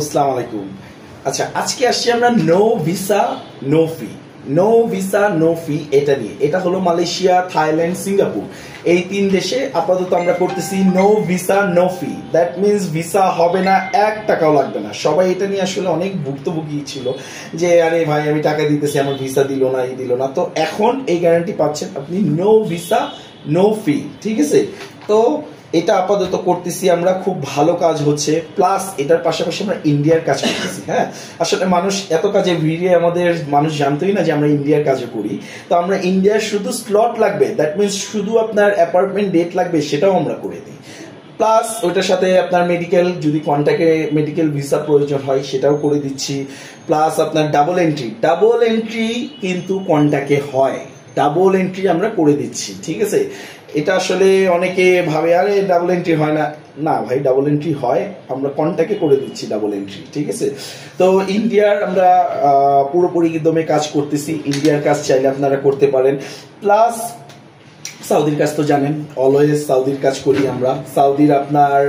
আসসালামু আলাইকুম। আচ্ছা, আজকে আসছি আমরা no visa no fee. No visa no fee এটা নিয়ে। এটা হলো মালয়েশিয়া, থাইল্যান্ড, সিঙ্গাপুর, এই 3 দেশে আপাতত আমরা করতেছি no visa no fee. That means visa হবে না, 1 টাকাও লাগবে না। সবাই এটা নিয়ে আসলে অনেক ভুক্তভোগী ছিল যে আরে ভাই আমি টাকা দিতেছি, আমার ভিসা দিল না, এই দিল না। তো এখন এই গ্যারান্টি পাচ্ছেন আপনি, নো ভিসা নো ফি। ঠিক আছে, তো এটা আপাতত করতেছি আমরা, খুব ভালো কাজ হচ্ছে। প্লাস এটার পাশাপাশি আমরা ইন্ডিয়ার কাজ করতেছি। হ্যাঁ, আসলে মানুষ এত কাজে ভিড়ে আমাদের মানুষ জানতোই না যে আমরা ইন্ডিয়ার কাজও করি। তো আমরা ইন্ডিয়ার শুধু স্লট লাগবে, দ্যাট মিনস শুধু আপনার অ্যাপয়েন্টমেন্ট ডেট লাগবে, সেটাও আমরা করে দিই। প্লাস ওইটার সাথে আপনার মেডিকেল, যদি কন্ট্যাক্টে মেডিকেল ভিসা প্রয়োজন হয় সেটাও করে দিচ্ছি। প্লাস আপনার ডাবল এন্ট্রি কিন্তু কন্ট্যাক্টে হয়, ডাবল এন্ট্রি আমরা করে দিচ্ছি। ঠিক আছে, এটা আসলে অনেকে ভাবে আরে ডাবল এন্ট্রি হয় না। না ভাই, ডাবল এন্ট্রি হয়, আমরা কন্ট্যাক্টে করে দিচ্ছি ডাবল এন্ট্রি। ঠিক আছে, তো ইন্ডিয়ার আমরা পুরোপুরি দমে কাজ করতেছি। ইন্ডিয়ার কাজ চাইলে আপনারা করতে পারেন। প্লাস সাউদির কাজ তো জানেন, অলওয়েজ সাউদির কাজ করি আমরা। সাউদির আপনার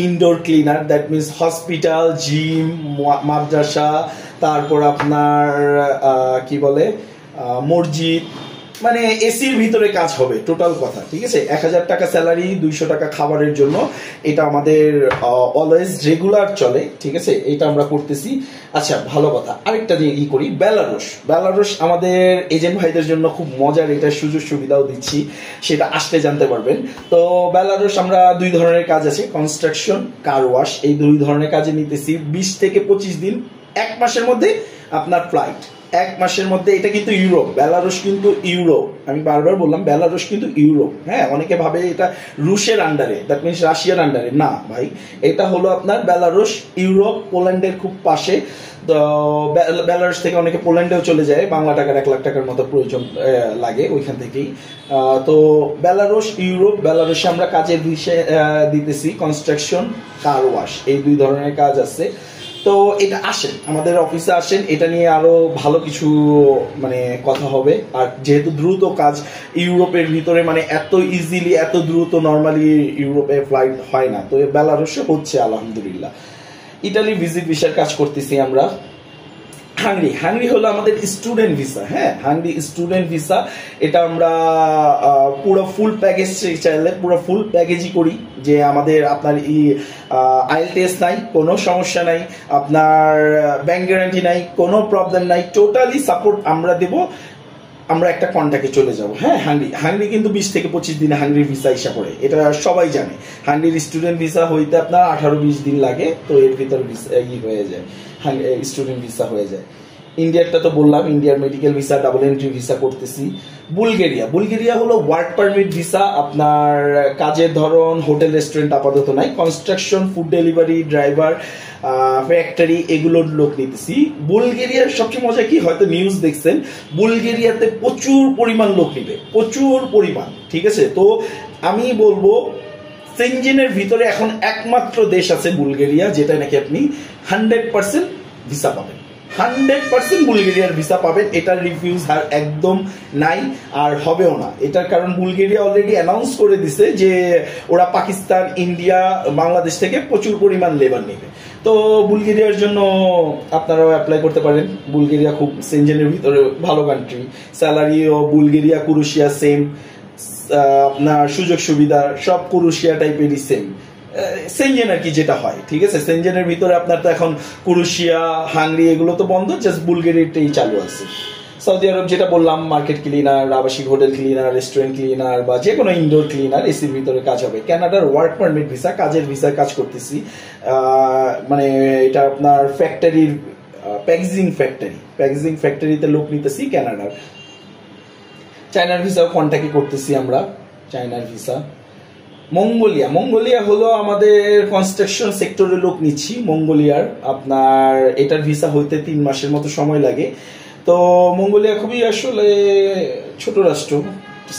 indoor cleaner, that means hospital, gym, মাদ্রাসা, তারপর আপনার কি বলে মসজিদ, মানে এসির ভিতরে কাজ হবে টোটাল কথা। ঠিক আছে, 1000 টাকা স্যালারি, 200 টাকা খাবারের জন্য। এটা আমাদের অলওয়েজ রেগুলার চলে। ঠিক আছে, এটা আমরা করতেছি। আচ্ছা, ভালো কথা। আরেকটা দিয়ে করি, বেলারুশ আমাদের এজেন্ট ভাইদের জন্য খুব মজার এটা সুযোগ সুবিধাও দিচ্ছি, সেটা আসলে জানতে পারবেন। তো বেলারুশ আমরা 2 ধরনের কাজ আছে, কনস্ট্রাকশন, কার ওয়াশ, এই 2 ধরনের কাজে নিতেছি। 20 থেকে 25 দিন, 1 মাসের মধ্যে আপনার ফ্লাইট। 1 মাসের মধ্যে। এটা কিন্তু ইউরোপ, বেলারুশ কিন্তু ইউরোপ। আমি বারবার বললাম বেলারুশ কিন্তু ইউরোপ। হ্যাঁ, অনেকে ভাবে এটা রুশের আন্ডারে, দ্যাট মিনস রাশিয়ার আন্ডারে। না ভাই, এটা হলো আপনার বেলারুশ ইউরোপ, পোল্যান্ডের খুব পাশে। তো বেলারুশ থেকে অনেকে পোল্যান্ডেও চলে যায়, বাংলা টাকার 1 লাখ টাকার মতো প্রয়োজন লাগে ওইখান থেকেই। তো বেলারুশ ইউরোপ, বেলারুশে আমরা কাজের বিষয়ে দিতেছি কনস্ট্রাকশন, কার ওয়াশ, এই 2 ধরনের কাজ আছে। তো এটা আসেন, আমাদের অফিসে আসেন, এটা নিয়ে আরো ভালো কিছু মানে কথা হবে। আর যেহেতু দ্রুত কাজ ইউরোপের ভিতরে, মানে এত ইজিলি এত দ্রুত নর্মালি ইউরোপে ফ্লাইট হয় না, তো বেলারুশে হচ্ছে আলহামদুলিল্লাহ। ইটালি ভিজিট ভিসার কাজ করতেছি আমরা। হাঙ্গরি হলো আমাদের স্টুডেন্ট ভিসা। হ্যাঁ, হাঙ্গরি স্টুডেন্ট ভিসা, এটা আমরা পুরো ফুল প্যাকেজ চাইলে পুরো ফুল প্যাকেজই করি। যে আমাদের আপনার আইএল টেস্ট নাই, কোনো সমস্যা নাই, আপনার ব্যাংক গ্যারান্টি নাই, কোনো প্রবলেম নাই, টোটালি সাপোর্ট আমরা দেব। আমরা একটা কন্ট্যাক্টে চলে যাব। হ্যাঁ, হাঙ্গরি কিন্তু 20 থেকে 25 দিনে হাঙ্গরির ভিসা ইসা পড়ে, এটা সবাই জানে। হাঙ্গরির স্টুডেন্ট ভিসা হইতে আপনার 18-20 দিন লাগে, তো এর ভিতর হয়ে যায়, স্টুডেন্ট ভিসা হয়ে যায়। ইন্ডিয়ারটা তো বললাম, ইন্ডিয়ার medical visa, double entry visa করতেছি। বুলগেরিয়া হলো ওয়ার্ক পারমিট ভিসা। আপনার কাজের ধরন হোটেল রেস্টুরেন্ট আপাতত নাই, construction, food delivery, driver, factory, এগুলোর লোক নিতেছি। বুলগেরিয়ার সবচেয়ে মজা কি, হয়তো নিউজ দেখছেন, বুলগেরিয়াতে প্রচুর পরিমাণ লোক নিবে, প্রচুর পরিমাণ। ঠিক আছে, তো আমি বলবো সেনজেনের ভিতরে এখন একমাত্র দেশ আছে বুলগেরিয়া, যেটা নাকি আপনি 100% ভিসা পাবেন। 100% বুলগেরিয়ার ভিসা পাবেন, এটার রিভিউজ আর একদম নাই, আর হবেও না। এটার কারণ বুলগেরিয়া অলরেডি অ্যানাউন্স করে দিছে যে ওরা পাকিস্তান, ইন্ডিয়া, বাংলাদেশ থেকে প্রচুর পরিমাণ লেবার নেবে। তো বুলগেরিয়ার জন্য আপনারাও অ্যাপ্লাই করতে পারেন। বুলগেরিয়া খুব সেনজেনের ভিতরে ভালো কান্ট্রি, স্যালারিও বুলগেরিয়া, ক্রোয়েশিয়া সেম, আপনার সুযোগ সুবিধা সব ক্রোয়েশিয়া টাইপেরই সেম, সেনজেন আর কি যেটা হয়। ঠিক আছে, সেনজেনের ভিতরে আপনার তো এখন ক্রোয়েশিয়া, হাঙ্গরি এগুলো তো বন্ধ, জাস্ট বুলগেরিয়াটাই চালু আছে। সৌদি আরব যেটা বললাম, মার্কেট ক্লিনার, আবাসিক হোটেল ক্লিনার, রেস্টুরেন্ট ক্লিনার, বা যে কোনো ইনডোর ক্লিনার, এসির ভিতরে কাজ হবে। কানাডার ওয়ার্ক পারমিট ভিসা, কাজের ভিসায় কাজ করতেছি। মানে এটা আপনার ফ্যাক্টরির প্যাকেজিং ফ্যাক্টরিতে লোক নিতেছি কানাডার। চায়নার ভিসাও কন্ট্যাক্টে করতেছি আমরা, চায়নার ভিসা। মঙ্গোলিয়া হলো আমাদের কনস্ট্রাকশন সেক্টরের লোক নিচ্ছি মঙ্গোলিয়ার। আপনার এটার ভিসা হইতে 3 মাসের মতো সময় লাগে। তো মঙ্গোলিয়া খুবই আসলে ছোট রাষ্ট্র,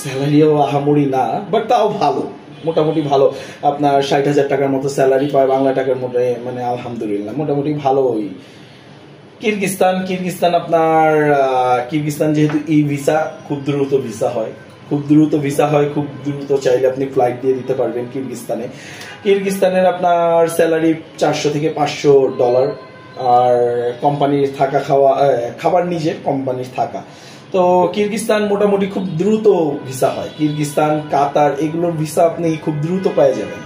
স্যালারিও আহামরি না, বাট তাও ভালো, মোটামুটি ভালো। আপনার 60,000 টাকার মতো স্যালারি পায়, বাংলা টাকার মধ্যে মানে আলহামদুলিল্লাহ মোটামুটি ভালোই। কিরগিস্তান আপনার কিরগিস্তান যেহেতু ই ভিসা, খুব দ্রুত ভিসা হয়, খুব দ্রুত চাইলে আপনি ফ্লাইট দিয়ে দিতে পারবেন কিরগিস্তানের আপনার স্যালারি $400 থেকে $500 আর কোম্পানির থাকা খাওয়া, খাবার নিজের, কোম্পানির থাকা। তো কিরগিজস্তান মোটামুটি খুব দ্রুত ভিসা হয়, কিরগিজস্তান কাতার এগুলোর ভিসা আপনি খুব দ্রুত পেয়ে যাবেন।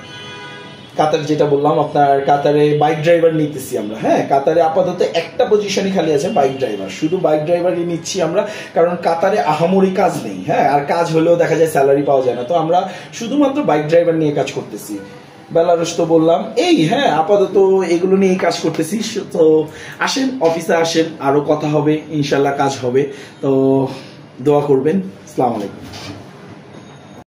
কাতার যেটা বললাম আপনার, কাতারে বাইক ড্রাইভার নিতেছি আমরা। হ্যাঁ, কাতারে আপাতত একটা পজিশনই খালি আছে, বাইক ড্রাইভার, শুধু বাইক ড্রাইভারই নিচ্ছি আমরা, কারণ কাতারে আহামরি কাজ নেই। হ্যাঁ, আর কাজ হলেও দেখা যায় স্যালারি পাওয়া যায় না, তো আমরা শুধুমাত্র বাইক ড্রাইভার নিয়ে কাজ করতেছি। বেলারুশ তো বললাম এই, হ্যাঁ আপাতত এগুলো নিয়ে কাজ করতেছি। তো আসেন, অফিসে আসেন, আরো কথা হবে ইনশাল্লাহ, কাজ হবে। তো দোয়া করবেন। আসসালামু আলাইকুম।